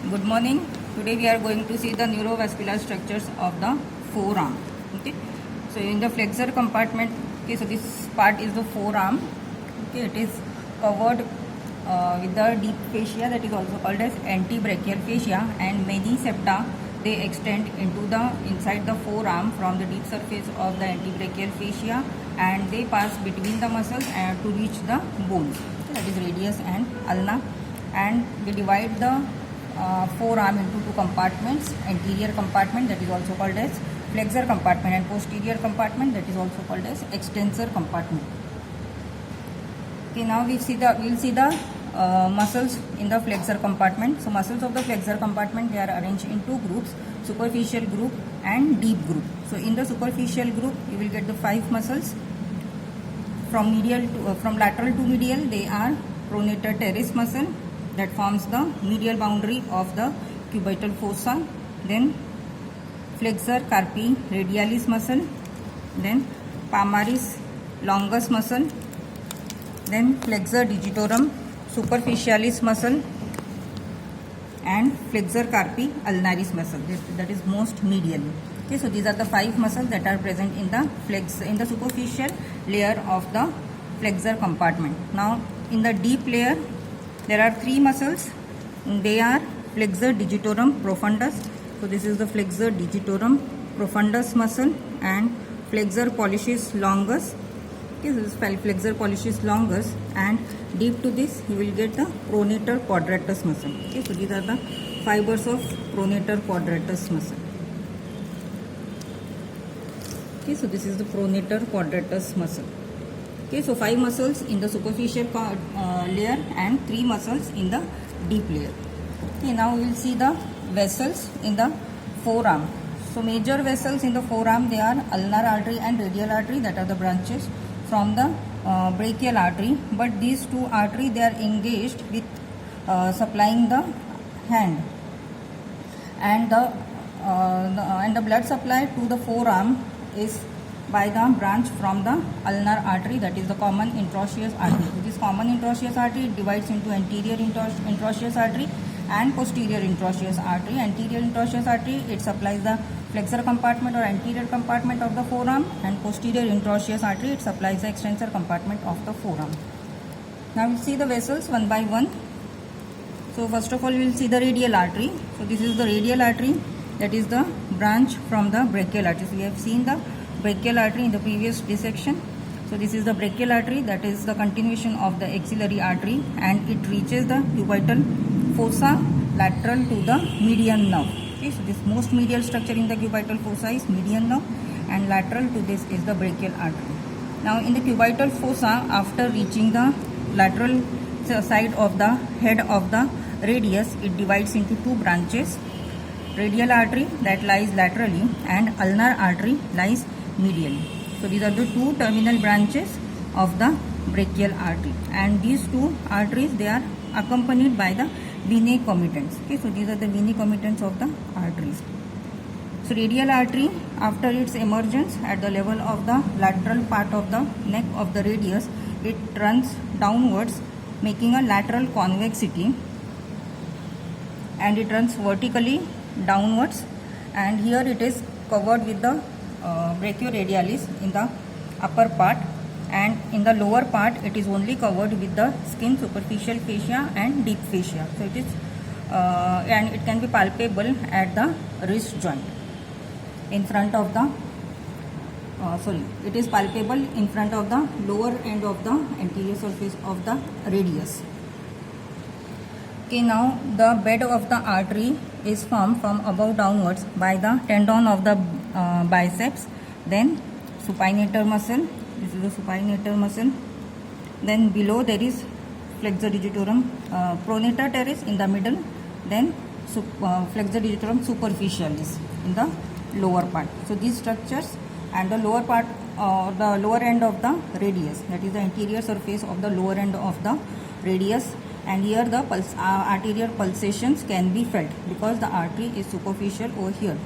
Good morning. Today we are going to see the neurovascular structures of the forearm. Okay. So in the flexor compartment, okay, so this part is the forearm. Okay, it is covered with the deep fascia, that is also called as antebrachial fascia, and many septa they extend into the inside the forearm from the deep surface of the antebrachial fascia, and they pass between the muscles to reach the bones. Okay, that is radius and ulna, and we divide the forearm into two compartments: anterior compartment, that is also called as flexor compartment, and posterior compartment, that is also called as extensor compartment. Okay, now we'll see the muscles in the flexor compartment. So muscles of the flexor compartment, they are arranged in two groups: superficial group and deep group. So in the superficial group, you will get the 5 muscles. From lateral to medial, they are pronator teres muscle, that forms the medial boundary of the cubital fossa, then flexor carpi radialis muscle, then palmaris longus muscle, then flexor digitorum superficialis muscle, and flexor carpi ulnaris muscle, that is most medial. Okay, so these are the 5 muscles that are present in the superficial layer of the flexor compartment. Now in the deep layer, there are 3 muscles. They are flexor digitorum profundus. So this is the flexor digitorum profundus muscle, and flexor pollicis longus. Okay, this is flexor pollicis longus, and deep to this you will get the pronator quadratus muscle. Okay, so these are the fibers of pronator quadratus muscle. Okay, so this is the pronator quadratus muscle. Okay, so 5 muscles in the superficial layer and 3 muscles in the deep layer. Okay, now we will see the vessels in the forearm. So major vessels in the forearm, they are ulnar artery and radial artery, that are the branches from the brachial artery. But these 2 arteries, they are engaged with supplying the hand, and the blood supply to the forearm is by the branch from the ulnar artery, that is the common interosseous artery. So this common interosseous artery divides into anterior interosseous artery and posterior interosseous artery. Anterior interosseous artery, it supplies the flexor compartment or anterior compartment of the forearm, and posterior interosseous artery, it supplies the extensor compartment of the forearm. Now we'll see the vessels one by one. So first of all, we will see the radial artery. So this is the radial artery, that is the branch from the brachial artery. So we have seen the brachial artery in the previous dissection. So this is the brachial artery, that is the continuation of the axillary artery, and it reaches the cubital fossa lateral to the median nerve. Okay, so this most medial structure in the cubital fossa is median nerve, and lateral to this is the brachial artery. Now in the cubital fossa, after reaching the lateral side of the head of the radius, it divides into 2 branches: radial artery, that lies laterally, and ulnar artery lies medially. So these are the 2 terminal branches of the brachial artery, and these 2 arteries, they are accompanied by the venae comitants. Okay, so these are the venae comitants of the arteries. So radial artery, after its emergence at the level of the lateral part of the neck of the radius, it runs downwards, making a lateral convexity, and it runs vertically downwards, and here it is covered with the brachioradialis in the upper part, and in the lower part it is only covered with the skin, superficial fascia and deep fascia. So it is and it can be palpable at the wrist joint in front of the it is palpable in front of the lower end of the anterior surface of the radius. Okay, now the bed of the artery is formed from above downwards by the tendon of the biceps, then supinator muscle. This is the supinator muscle. Then below there is flexor digitorum pronator teres in the middle, then flexor digitorum superficialis in the lower part. So these structures, and the lower part, the lower end of the radius, that is the anterior surface of the lower end of the radius, and here the arterial pulsations can be felt because the artery is superficial over here.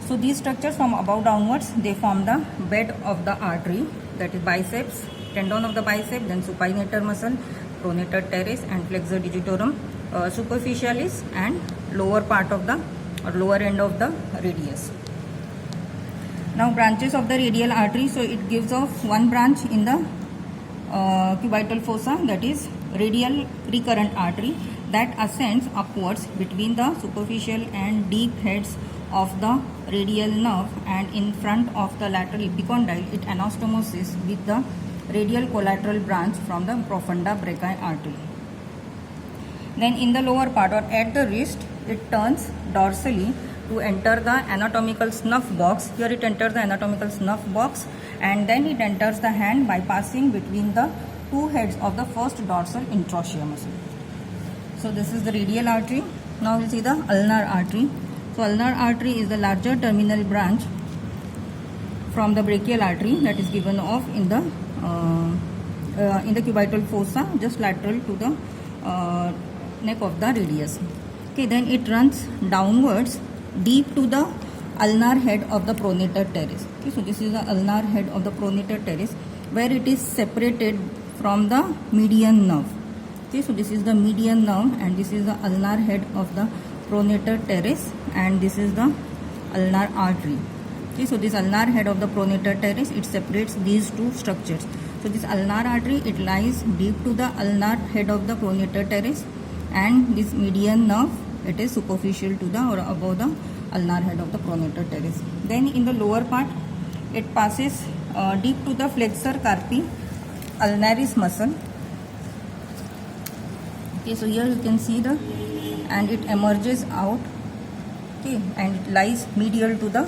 So these structures from above downwards, they form the bed of the artery, that is biceps, tendon of the bicep, then supinator muscle, pronator teres and flexor digitorum superficialis and lower part of the or lower end of the radius. Now branches of the radial artery. So it gives off one branch in the cubital fossa, that is radial recurrent artery, that ascends upwards between the superficial and deep heads of the radial nerve, and in front of the lateral epicondyle it anastomosis with the radial collateral branch from the profunda brachii artery. Then in the lower part or at the wrist, it turns dorsally to enter the anatomical snuff box. Here it enters the anatomical snuff box, and then it enters the hand by passing between the two heads of the first dorsal interossea muscle. So this is the radial artery. Now we'll see the ulnar artery. So ulnar artery is the larger terminal branch from the brachial artery that is given off in the cubital fossa, just lateral to the neck of the radius. Okay, then it runs downwards deep to the ulnar head of the pronator teres. Okay, so this is the ulnar head of the pronator teres, where it is separated from the median nerve. Okay, so this is the median nerve, and this is the ulnar head of the pronator teres, and this is the ulnar artery. Okay, so this ulnar head of the pronator teres, it separates these two structures. So this ulnar artery, it lies deep to the ulnar head of the pronator teres, and this median nerve, it is superficial to the or above the ulnar head of the pronator teres. Then in the lower part, it passes deep to the flexor carpi ulnaris muscle. Okay, so here you can see the, and it emerges out. Okay, and it lies medial to the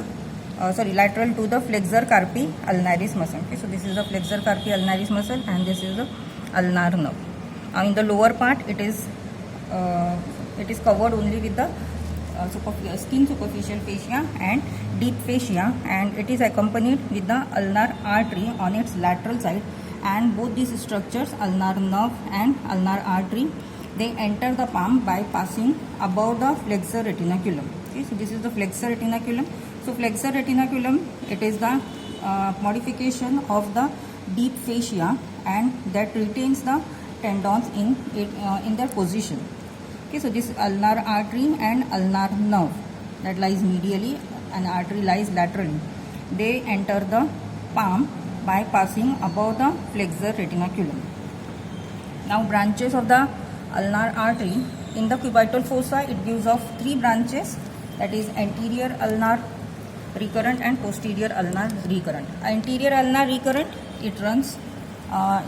lateral to the flexor carpi ulnaris muscle. Okay, so this is the flexor carpi ulnaris muscle, and this is the ulnar nerve. In the lower part, it is covered only with the skin superficial fascia and deep fascia, and it is accompanied with the ulnar artery on its lateral side, and both these structures, ulnar nerve and ulnar artery, they enter the palm by passing above the flexor retinaculum. Okay, so this is the flexor retinaculum. So flexor retinaculum, it is the modification of the deep fascia, and that retains the tendons in their position. Okay, so this ulnar artery and ulnar nerve that lies medially and artery lies laterally, they enter the palm by passing above the flexor retinaculum. Now branches of the ulnar artery. In the cubital fossa, it gives off three branches, that is anterior ulnar recurrent and posterior ulnar recurrent. Anterior ulnar recurrent, it runs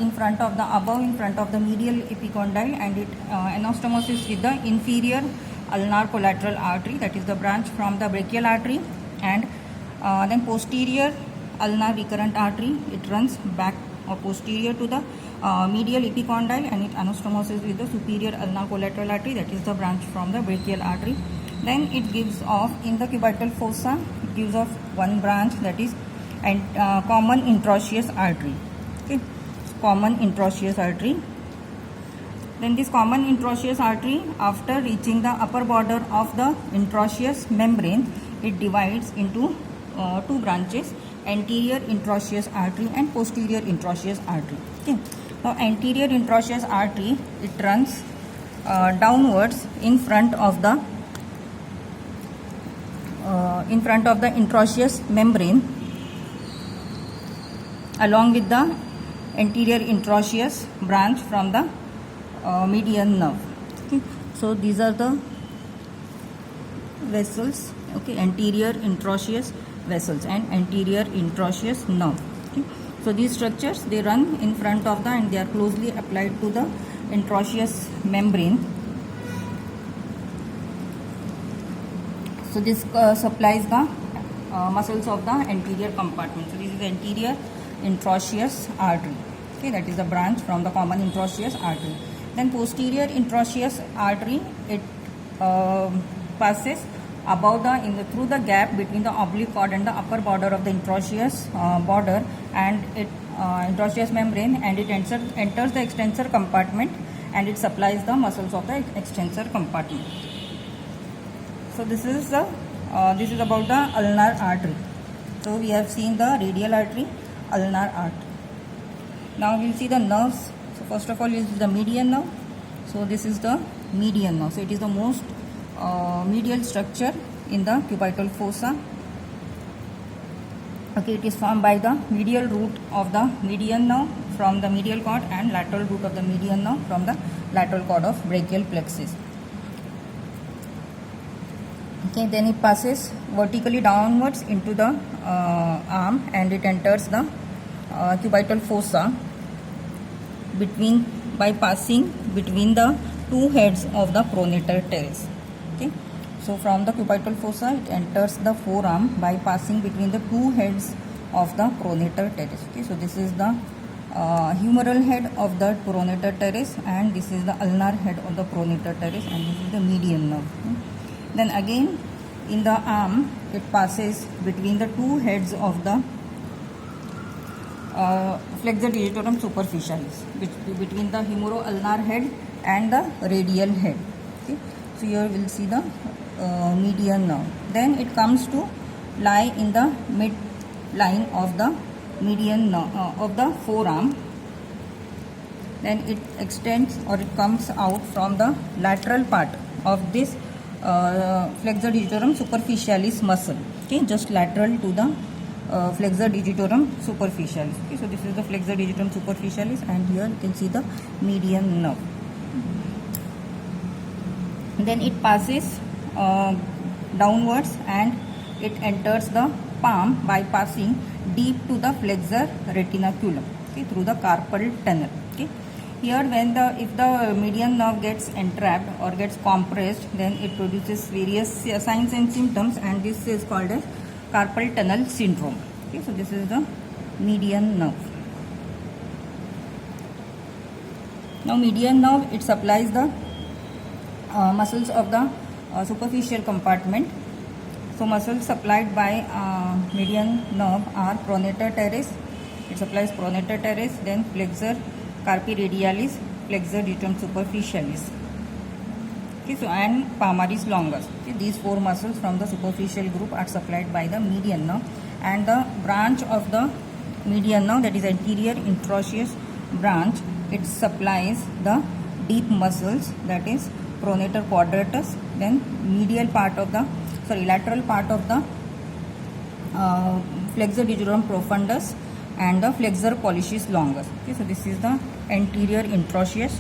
in front of the medial epicondyle, and it anastomosis with the inferior ulnar collateral artery, that is the branch from the brachial artery, and then posterior ulnar recurrent artery, it runs back or posterior to the medial epicondyle, and it anastomosis with the superior ulnar collateral artery, that is the branch from the brachial artery. Then it gives off in the cubital fossa, it gives off one branch, that is common interosseous artery. Okay, common interosseous artery. Then this common interosseous artery, after reaching the upper border of the interosseous membrane, it divides into two branches, anterior interosseous artery and posterior interosseous artery. Okay, now anterior interosseous artery, it runs downwards in front of the interosseous membrane, along with the anterior interosseous branch from the median nerve. Okay, so these are the vessels. Okay, anterior interosseous vessels and anterior interosseous nerve. Okay, so these structures, they run in front of the, and they are closely applied to the interosseous membrane. So this supplies the muscles of the anterior compartment. So this is the anterior interosseous artery. Okay, that is the branch from the common interosseous artery. Then posterior interosseous artery, it passes above through the gap between the oblique cord and the upper border of the interosseous border, and it interosseous membrane, and it enters the extensor compartment, and it supplies the muscles of the extensor compartment. So this is about the ulnar artery. So we have seen the radial artery, ulnar artery. Now we will see the nerves. So first of all is the median nerve. So this is the median nerve. So it is the most medial structure in the cubital fossa. Okay, it is formed by the medial root of the median nerve from the medial cord and lateral root of the median nerve from the lateral cord of brachial plexus. Okay, then it passes vertically downwards into the arm and it enters the cubital fossa by passing between the two heads of the pronator teres. Okay, so from the cubital fossa it enters the forearm by passing between the two heads of the pronator teres. Okay, so this is the humeral head of the pronator teres and this is the ulnar head of the pronator teres and this is the median nerve. Okay. Then again in the arm it passes between the two heads of the flexor digitorum superficialis, between the humero-ulnar head and the radial head. Okay. So here we will see the median nerve. Then it comes to lie in the midline of the median nerve of the forearm. Then it extends or it comes out from the lateral part of this flexor digitorum superficialis muscle. Okay, just lateral to the flexor digitorum superficialis. Okay, so this is the flexor digitorum superficialis and here you can see the median nerve. Then it passes downwards and it enters the palm by passing deep to the flexor retinaculum, okay, through the carpal tunnel. Okay. Here if the median nerve gets entrapped or gets compressed, then it produces various signs and symptoms and this is called as carpal tunnel syndrome. Okay, so this is the median nerve. Now median nerve, it supplies the muscles of the superficial compartment. So muscles supplied by median nerve are pronator teres, it supplies pronator teres, then flexor carpi radialis, flexor digitorum superficialis. Okay, so and palmaris longus. Okay, these four muscles from the superficial group are supplied by the median nerve, and the branch of the median nerve, that is anterior interosseous branch, it supplies the deep muscles, that is pronator quadratus, then lateral part of the flexor digitorum profundus and the flexor pollicis longus. Okay, so this is the anterior interosseous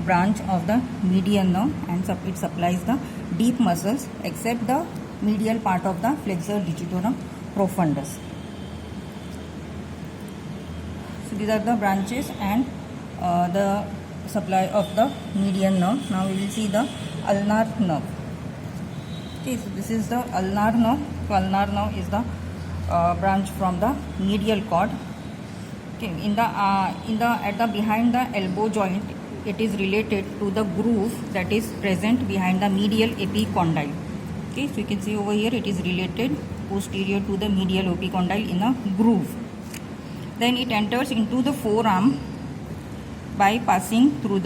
branch of the median nerve and it supplies the deep muscles except the medial part of the flexor digitorum profundus. So these are the branches and the supply of the median nerve. Now we will see the ulnar nerve. Okay, so this is the ulnar nerve. So ulnar nerve is the branch from the medial cord. Okay, behind the elbow joint, it is related to the groove that is present behind the medial epicondyle. Okay, so you can see over here it is related posterior to the medial epicondyle in a groove. Then it enters into the forearm by passing between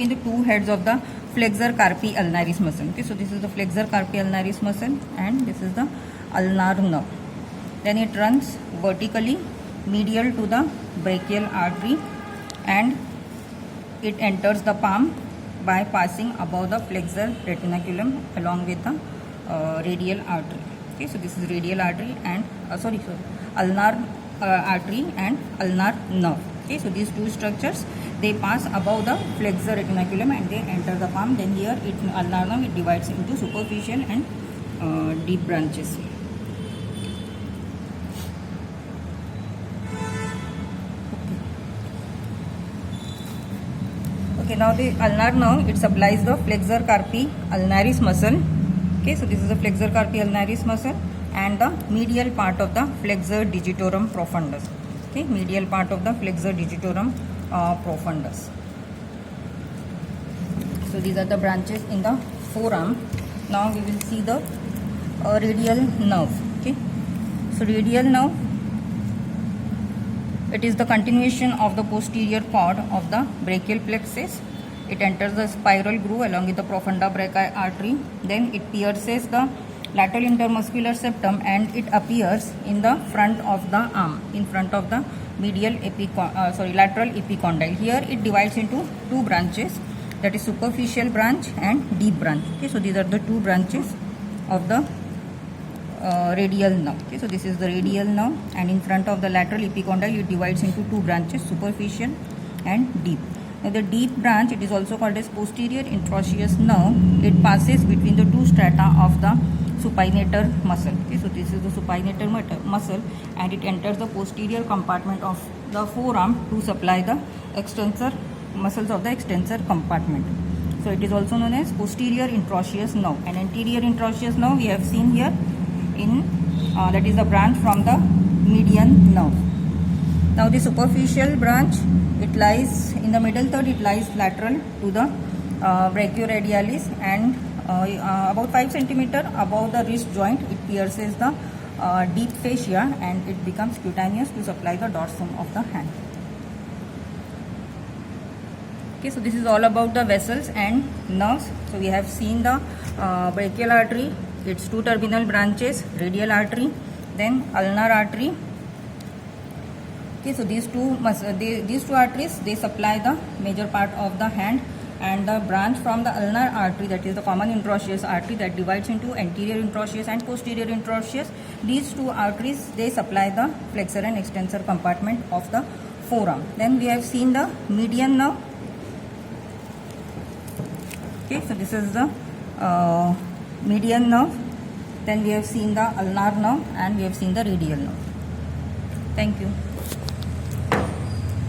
the two heads of the flexor carpi ulnaris muscle. Okay, so this is the flexor carpi ulnaris muscle and this is the ulnar nerve. Then it runs vertically medial to the brachial artery and it enters the palm by passing above the flexor retinaculum along with the radial artery. Okay, so this is radial artery and ulnar artery and ulnar nerve. Okay, so these two structures, they pass above the flexor retinaculum and they enter the palm. Then here ulnar nerve, it divides into superficial and deep branches. Okay, now the ulnar nerve, it supplies the flexor carpi ulnaris muscle. Okay, so this is the flexor carpi ulnaris muscle and the medial part of the flexor digitorum profundus. Okay, medial part of the flexor digitorum profundus. So these are the branches in the forearm. Now we will see the radial nerve. Okay, so radial nerve, it is the continuation of the posterior cord of the brachial plexus. It enters the spiral groove along with the profunda brachii artery. Then it pierces the lateral intermuscular septum, and it appears in the front of the arm, in front of the medial lateral epicondyle. Here it divides into two branches, that is superficial branch and deep branch. Okay, so these are the two branches of the radial nerve. Okay, so this is the radial nerve, and in front of the lateral epicondyle it divides into two branches, superficial and deep. Now the deep branch, it is also called as posterior interosseous nerve. It passes between the two strata of the supinator muscle. Okay, so this is the supinator muscle, and it enters the posterior compartment of the forearm to supply the extensor muscles of the extensor compartment. So it is also known as posterior interosseous nerve. And anterior interosseous nerve we have seen here in that is the branch from the median nerve. Now the superficial branch, it lies in the middle third, it lies lateral to the brachioradialis, and about 5 centimeter above the wrist joint it pierces the deep fascia, and it becomes cutaneous to supply the dorsum of the hand. Okay, so this is all about the vessels and nerves. So we have seen the brachial artery, its two terminal branches, radial artery, then ulnar artery. Okay, so these two arteries, they supply the major part of the hand, and the branch from the ulnar artery, that is the common interosseous artery that divides into anterior interosseous and posterior interosseous. These two arteries, they supply the flexor and extensor compartment of the forearm. Then we have seen the median nerve. Okay, so this is the median nerve. Then we have seen the ulnar nerve, and we have seen the radial nerve. Thank you.